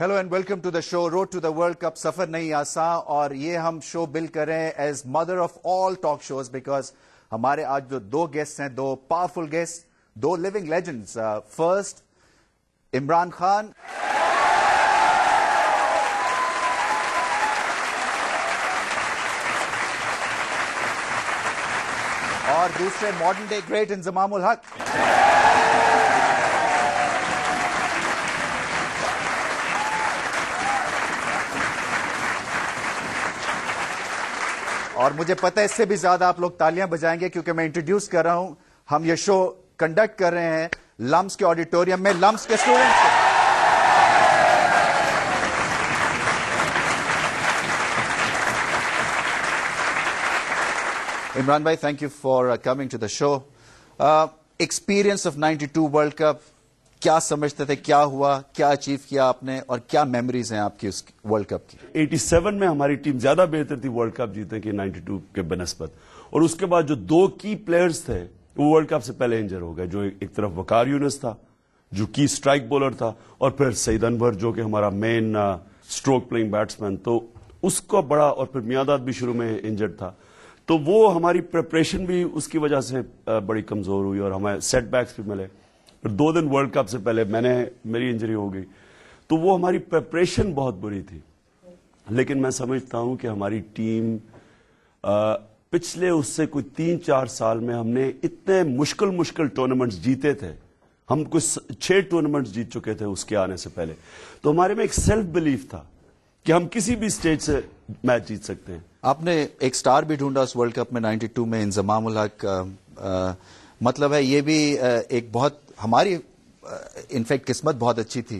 Hello and welcome to the show road to the world cup. سفر نہیں آسان اور یہ ہم شو بل کر رہے ہیں as mother of all talk shows because ہمارے آج جو دو گیسٹ ہیں, دو پاورفل گیسٹ, دو living legends. First Imran Khan اور دوسرے ماڈرن ڈے گریٹ انضمام الحق. اور مجھے پتہ ہے اس سے بھی زیادہ آپ لوگ تالیاں بجائیں گے کیونکہ میں انٹروڈیوس کر رہا ہوں. ہم یہ شو کنڈکٹ کر رہے ہیں لمس کے آڈیٹوریم میں, لمس کے اسٹوڈنٹس سے. عمران بھائی, thank you for coming to the show. Experience of 92 world cup, کیا سمجھتے تھے, کیا ہوا, کیا اچیو کیا آپ نے, اور کیا میموریز ہیں آپ کی اس ورلڈ کپ کی؟ 87 میں ہماری ٹیم زیادہ بہتر تھی ورلڈ کپ جیتنے کی 92 کے بنسبت, اور اس کے بعد جو دو کی پلیئرز تھے وہ ورلڈ کپ سے پہلے انجر ہو گئے. جو ایک طرف وقار یونس تھا جو کی سٹرائک بولر تھا, اور پھر سعید انور جو کہ ہمارا مین سٹروک پلئنگ بیٹسمین, تو اس کو بڑا, اور پھر میاداد بھی شروع میں انجرڈ تھا. تو وہ ہماری پریپریشن بھی اس کی وجہ سے بڑی کمزور ہوئی اور ہمیں سیٹ بیکس بھی ملے. پھر 2 دن ورلڈ کپ سے پہلے میری انجری ہو گئی, تو وہ ہماری پریپریشن بہت بری تھی. لیکن میں سمجھتا ہوں کہ ہماری ٹیم پچھلے اس سے کوئی 3-4 سال میں ہم نے اتنے مشکل ٹورنامنٹس جیتے تھے. ہم کچھ 6 ٹورنامنٹس جیت چکے تھے اس کے آنے سے پہلے, تو ہمارے میں ایک سیلف بلیف تھا کہ ہم کسی بھی سٹیج سے میچ جیت سکتے ہیں. آپ نے ایک سٹار بھی ڈھونڈا اس ورلڈ کپ میں 92 میں, انضمام الحق. مطلب ہے یہ بھی ایک بہت ہماری انفیکٹ قسمت بہت اچھی تھی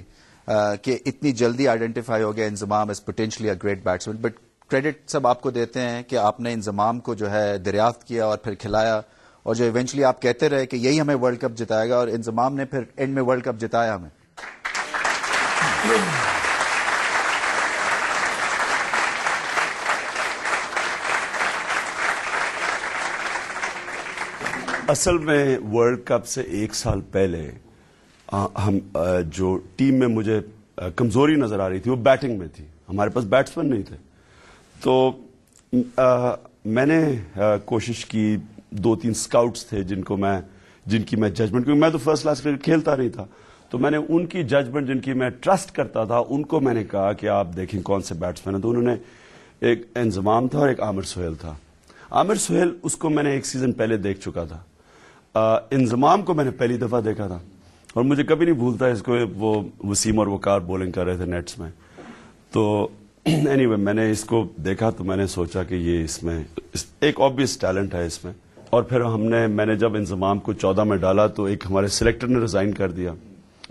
کہ اتنی جلدی آئیڈینٹیفائی ہو گیا Inzamam as potentially a great batsman. But credit سب آپ کو دیتے ہیں کہ آپ نے انضمام کو جو ہے دریافت کیا اور پھر کھلایا, اور جو ایونچولی آپ کہتے رہے کہ یہی ہمیں ورلڈ کپ جتائے گا, اور انضمام نے پھر اینڈ میں ورلڈ کپ جتایا ہمیں. اصل میں ورلڈ کپ سے 1 سال پہلے ہم جو ٹیم میں مجھے کمزوری نظر آ رہی تھی وہ بیٹنگ میں تھی. ہمارے پاس بیٹسمین نہیں تھے, تو میں نے کوشش کی. 2-3 سکاؤٹس تھے جن کی میں ججمنٹ, کیونکہ میں تو فرسٹ کلاس کرکٹ کھیلتا نہیں تھا, تو میں نے ان کی ججمنٹ جن کی میں ٹرسٹ کرتا تھا ان کو میں نے کہا کہ آپ دیکھیں کون سے بیٹسمین ہیں. تو انہوں نے, ایک انضمام تھا اور ایک عامر سہیل تھا. عامر سہیل اس کو میں نے 1 سیزن پہلے دیکھ چکا تھا, انضمام کو میں نے پہلی دفعہ دیکھا تھا, اور مجھے کبھی نہیں بھولتا اس کو. وہ وسیم اور وقار بولنگ کر رہے تھے نیٹس میں, تو anyway میں نے اس کو دیکھا تو میں نے سوچا کہ یہ اس میں ایک obvious ٹیلنٹ ہے اس میں. اور پھر میں نے جب انضمام کو 14 میں ڈالا تو ایک ہمارے سلیکٹر نے ریزائن کر دیا.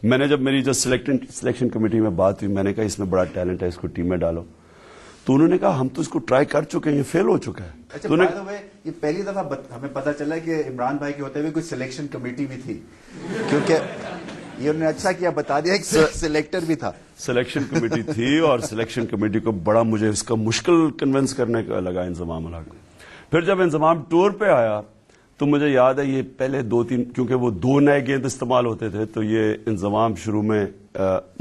میں نے جب میری جو سلیکشن کمیٹی میں بات ہوئی, میں نے کہا اس میں بڑا ٹیلنٹ ہے, اس کو ٹیم میں ڈالو. تو انہوں نے کہا ہم تو اس کو ٹرائی کر چکے ہیں, یہ فیل ہو چکا ہے. یہ پہلی دفعہ ہمیں پتا چلا کہ عمران بھائی کے ہوتے ہوئے کوئی سلیکشن کمیٹی بھی تھی, کیونکہ یہ انہوں نے اچھا کیا بتا دیا ایک سلیکٹر بھی تھا. سلیکشن کمیٹی تھی, اور سلیکشن کمیٹی کو بڑا مجھے اس کا مشکل کنونس کرنے کا لگا انضمام الحق. پھر جب انضمام ٹور پہ آیا تو مجھے یاد ہے یہ پہلے 2-3, کیونکہ وہ 2 نئے گیند استعمال ہوتے تھے, تو یہ انضمام شروع میں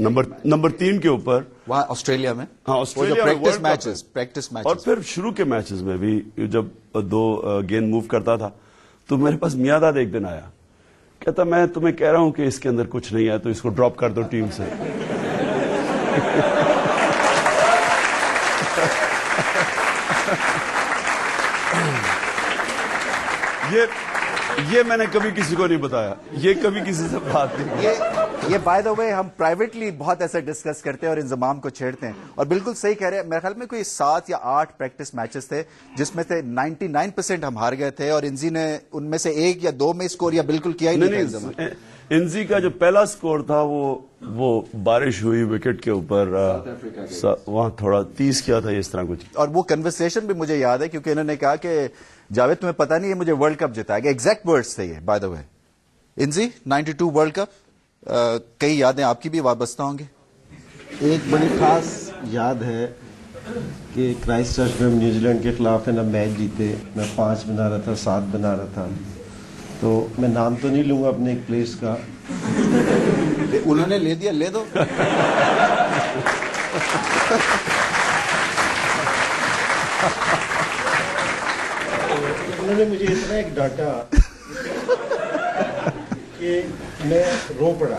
نمبر 3 کے اوپر وہاں آسٹریلیا میں, ہاں آسٹریلیا میں پریکٹس میچز, اور پھر شروع کے میچز میں بھی جب 2 گیند موو کرتا تھا تو میرے پاس میاداد ایک دن آیا, کہتا میں تمہیں کہہ رہا ہوں کہ اس کے اندر کچھ نہیں ہے, تو اس کو ڈراپ کر دو ٹیم سے. یہ میں نے کبھی کسی کو نہیں بتایا, یہ کبھی کسی سے بات نہیں. یہ بائی دا وے ہم پرائیویٹلی بہت ایسے ڈسکس کرتے ہیں اور انضمام کو چھیڑتے ہیں, اور بالکل صحیح کہہ رہے ہیں. میرے خیال میں کوئی 7 یا 8 پریکٹس میچز تھے جس میں سے 99% ہم ہار گئے تھے, اور انزی نے ان میں سے 1 یا 2 میں اسکور یا بالکل کیا ہی نہیں. انزی کا جو پہلا سکور تھا وہ بارش ہوئی وکٹ کے اوپر, وہاں تھوڑا 30 کیا تھا, اس طرح کچھ. اور وہ کنورسیشن بھی مجھے یاد ہے کیونکہ انہوں نے کہا کہ جاوید تمہیں پتا نہیں ہے مجھے ورلڈ کپ جتائے گا. ایگزیکٹ ورڈز تھے یہ by the way. Inzi 92 world cup, کئی یادیں آپ کی بھی وابستہ ہوں گی. ایک بڑی خاص یاد ہے کہ کرائسٹ چرچ میں نیوزی لینڈ کے خلاف ہے نا میچ جیتے, میں 5 بنا رہا تھا, 7 بنا رہا تھا, تو میں نام تو نہیں لوں گا اپنے ایک پلیس کا. انہوں نے لے دیا, لے دو. انہوں نے مجھے اتنا ایک ڈانٹا کہ میں رو پڑا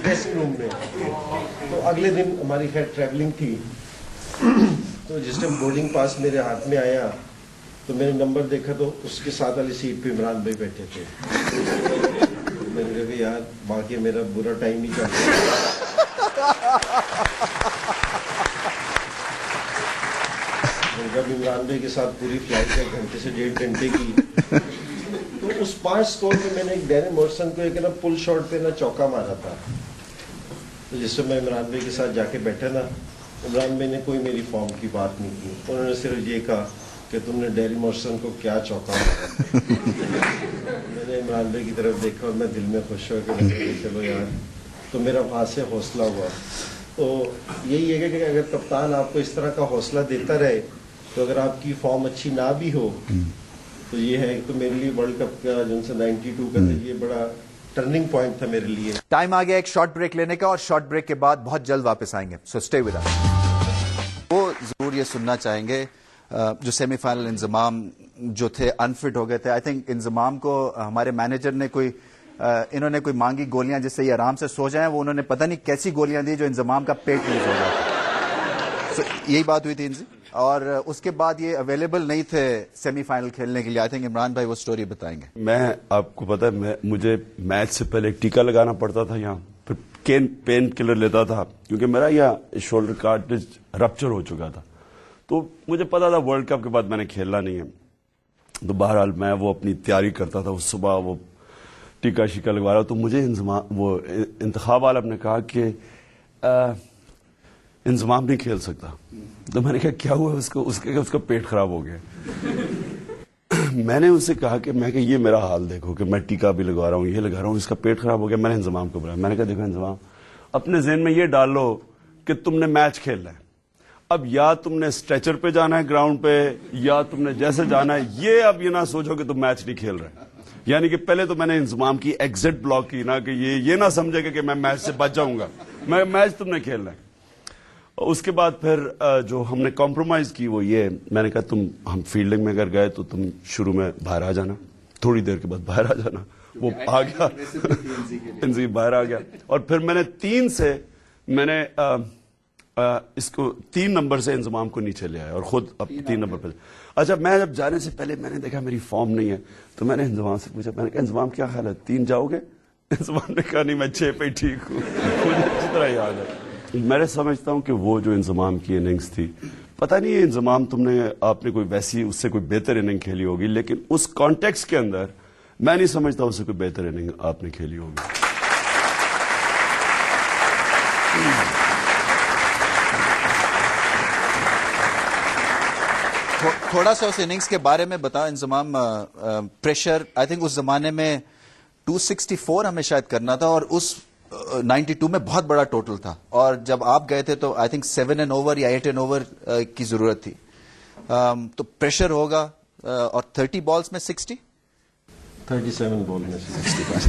ڈریسنگ روم میں. تو اگلے دن ہماری خیر ٹریولنگ تھی, تو جس ٹائم بورڈنگ پاس میرے ہاتھ میں آیا تو میں نے نمبر دیکھا تو اس کے ساتھ والی سیٹ پہ عمران بھائی بیٹھے تھے. میں نے کہا یار باقی میرا برا ٹائم ہی چل رہا. جب عمران بھائی کے ساتھ پوری فلائٹ 1 گھنٹے سے 1.5 گھنٹے کی, تو اس 5 اسکور میں میں نے ایک ڈیرن مورسن کو ایک نا پل شاٹ پہ نا چوکا مارا تھا. تو جس سے میں عمران بھائی کے ساتھ جا کے بیٹھا نا, عمران بھائی نے کوئی میری فارم کی بات نہیں کی, انہوں نے صرف یہ کہا کہ تم نے ڈیرن مورسن کو کیا چوکا مارا. میں نے عمران بھائی کی طرف دیکھا اور میں دل میں خوش ہوا کہ چلو یار, تو میرا وہاں سے حوصلہ ہوا. تو یہی ہے کہ اگر کپتان آپ کو اس طرح کا حوصلہ دیتا رہے, تو اگر آپ کی فارم اچھی نہ بھی ہو, تو یہ ہے تو میرے لیے ورلڈ کپ کا جو 92 کا تھا, یہ بڑا ٹرننگ پوائنٹ تھا میرے لیے. ٹائم آ گیا ایک شارٹ بریک لینے کا, اور شارٹ بریک کے بعد بہت جلد واپس آئیں گے, سو اسٹے ود اس. وہ ضرور یہ سننا چاہیں گے جو سیمی فائنل انضمام جو تھے انفٹ ہو گئے تھے. آئی تھنک انضمام کو ہمارے مینیجر نے انہوں نے کوئی مانگی گولیاں جس سے یہ آرام سے سو جائیں, وہ انہوں نے پتہ نہیں کیسی گولیاں دی جو انضمام کا پیٹ لوز ہو جاتا. سو یہی بات ہوئی تھی ان سے, اور اس کے بعد یہ اویلیبل نہیں تھے سیمی فائنل کھیلنے کے لیے. آئی تھنک عمران بھائی وہ سٹوری بتائیں گے. میں آپ کو پتا ہے, مجھے میچ سے پہلے ایک ٹیکا لگانا پڑتا تھا یہاں, پھر پین کلر لیتا تھا کیونکہ میرا یہ شولڈر کارٹریج رپچر ہو چکا تھا. تو مجھے پتا تھا ورلڈ کپ کے بعد میں نے کھیلنا نہیں ہے. تو بہرحال میں وہ اپنی تیاری کرتا تھا, اس صبح وہ ٹیکا شیکا لگوا رہا. تو مجھے وہ انتخاب والا نے کہا کہ انضمام نہیں کھیل سکتا. تو میں نے کہا کیا ہوا اس کا پیٹ خراب ہو گیا. میں نے اس سے کہا کہ یہ میرا حال دیکھو کہ میں ٹیکا بھی لگوا رہا ہوں, یہ لگا رہا ہوں, اس کا پیٹ خراب ہو گیا. میں نے انضمام کو بلایا, میں نے کہا دیکھو انضمام, اپنے ذہن میں یہ ڈال لو کہ تم نے میچ کھیلنا ہے. اب یا تم نے اسٹریچر پہ جانا ہے گراؤنڈ پہ, یا تم نے جیسے جانا ہے. یہ اب یہ نہ سوچو کہ تم میچ نہیں کھیل رہے. یعنی کہ پہلے تو میں نے انضمام کی ایگزٹ بلاک کی نا, کہ یہ نہ سمجھے گا کہ میں میچ سے بچ جاؤں گا. میچ تم نے کھیلنا ہے. اس کے بعد پھر جو ہم نے کمپرومائز کی وہ یہ, میں نے کہا ہم فیلڈنگ میں اگر گئے تو تم شروع میں باہر آ جانا, تھوڑی دیر کے بعد باہر آ جانا. وہ آ گیا, انضی باہر آ گیا. اور پھر میں نے 3 سے میں نے اس کو 3 نمبر سے انضمام کو نیچے لے آیا, اور خود اب 3 نمبر پہ. اچھا, میں جب جانے سے پہلے میں نے دیکھا میری فارم نہیں ہے, تو میں نے انضمام سے پوچھا, میں نے کہا انضمام کیا خیال ہے 3 جاؤ گے؟ انضمام نے کہا نہیں, میں 6 پہ ٹھیک ہوں. مجھے اسی طرح یاد ہے. میں سمجھتا ہوں کہ وہ جو انضمام کی اننگز تھی, پتہ نہیں یہ انضمام آپ نے کوئی ویسی اس سے کوئی بہتر اننگ کھیلی ہوگی, لیکن اس کانٹیکس کے اندر میں نہیں سمجھتا اس سے کوئی بہتر اننگ آپ نے کھیلی ہوگی. تھوڑا سا اس اننگز کے بارے میں بتاؤ انضمام. پریشر آئی تھنک اس زمانے میں 264 ہمیں شاید کرنا تھا, اور اس 92 میں بہت بڑا ٹوٹل تھا, اور جب آپ گئے تھے تو آئی تھنک 7 این اوور یا 8 این اوور کی ضرورت تھی. تو پریشر ہوگا, اور 30 بالز میں 37 بال میں 60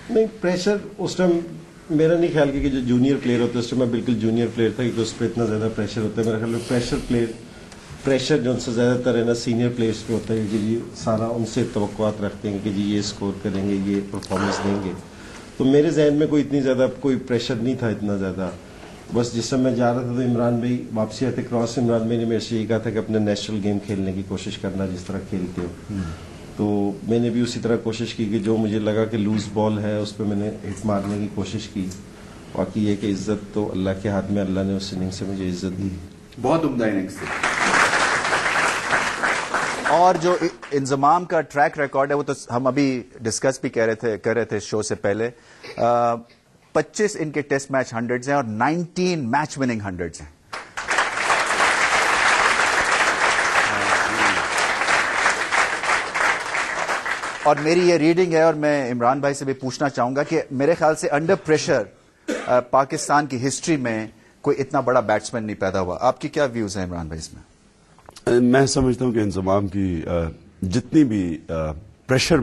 نہیں. پریشر اس ٹائم میرا نہیں خیال کہ جو جونیئر پلیئر ہوتے اس ٹائم میں بالکل جونیئر پلیئر تھا, کہ اس پہ اتنا زیادہ پریشر ہوتا ہے. میرا خیال میں پریشر جو ان سے زیادہ تر ہے نا سینئر پلیئرس پہ ہوتا ہے, کہ جی سارا ان سے توقعات رکھتے ہیں کہ جی یہ اسکور کریں گے, یہ پرفارمنس دیں گے. تو میرے ذہن میں کوئی اتنی زیادہ کوئی پریشر نہیں تھا اتنا زیادہ. بس جس سے میں جا رہا تھا تو عمران بھائی واپسی آتے کراس, عمران بھائی نے میرے سے یہ کہا تھا کہ اپنے نیشنل گیم کھیلنے کی کوشش کرنا جس طرح کھیلتے ہو. تو میں نے بھی اسی طرح کوشش کی کہ جو مجھے لگا کہ لوز بال ہے اس پہ میں نے ہٹ مارنے کی کوشش کی. باقی یہ کہ عزت تو اللہ کے ہاتھ میں, اللہ نے اس اننگ سے مجھے عزت دی. بہت عمدہ اننگز تھی. اور جو انضمام کا ٹریک ریکارڈ ہے وہ تو ہم ابھی ڈسکس بھی کر رہے تھے شو سے پہلے. 25 ان کے ٹیسٹ میچ 100s ہیں, اور 19 میچ وننگ 100s ہیں. اور میری یہ ریڈنگ ہے, اور میں عمران بھائی سے بھی پوچھنا چاہوں گا کہ میرے خیال سے انڈر پریشر پاکستان کی ہسٹری میں کوئی اتنا بڑا بیٹسمین نہیں پیدا ہوا. آپ کی کیا ویوز ہیں عمران بھائی اس میں؟ میں سمجھتا ہوں کہ انضمام کی جتنی بھی پریشر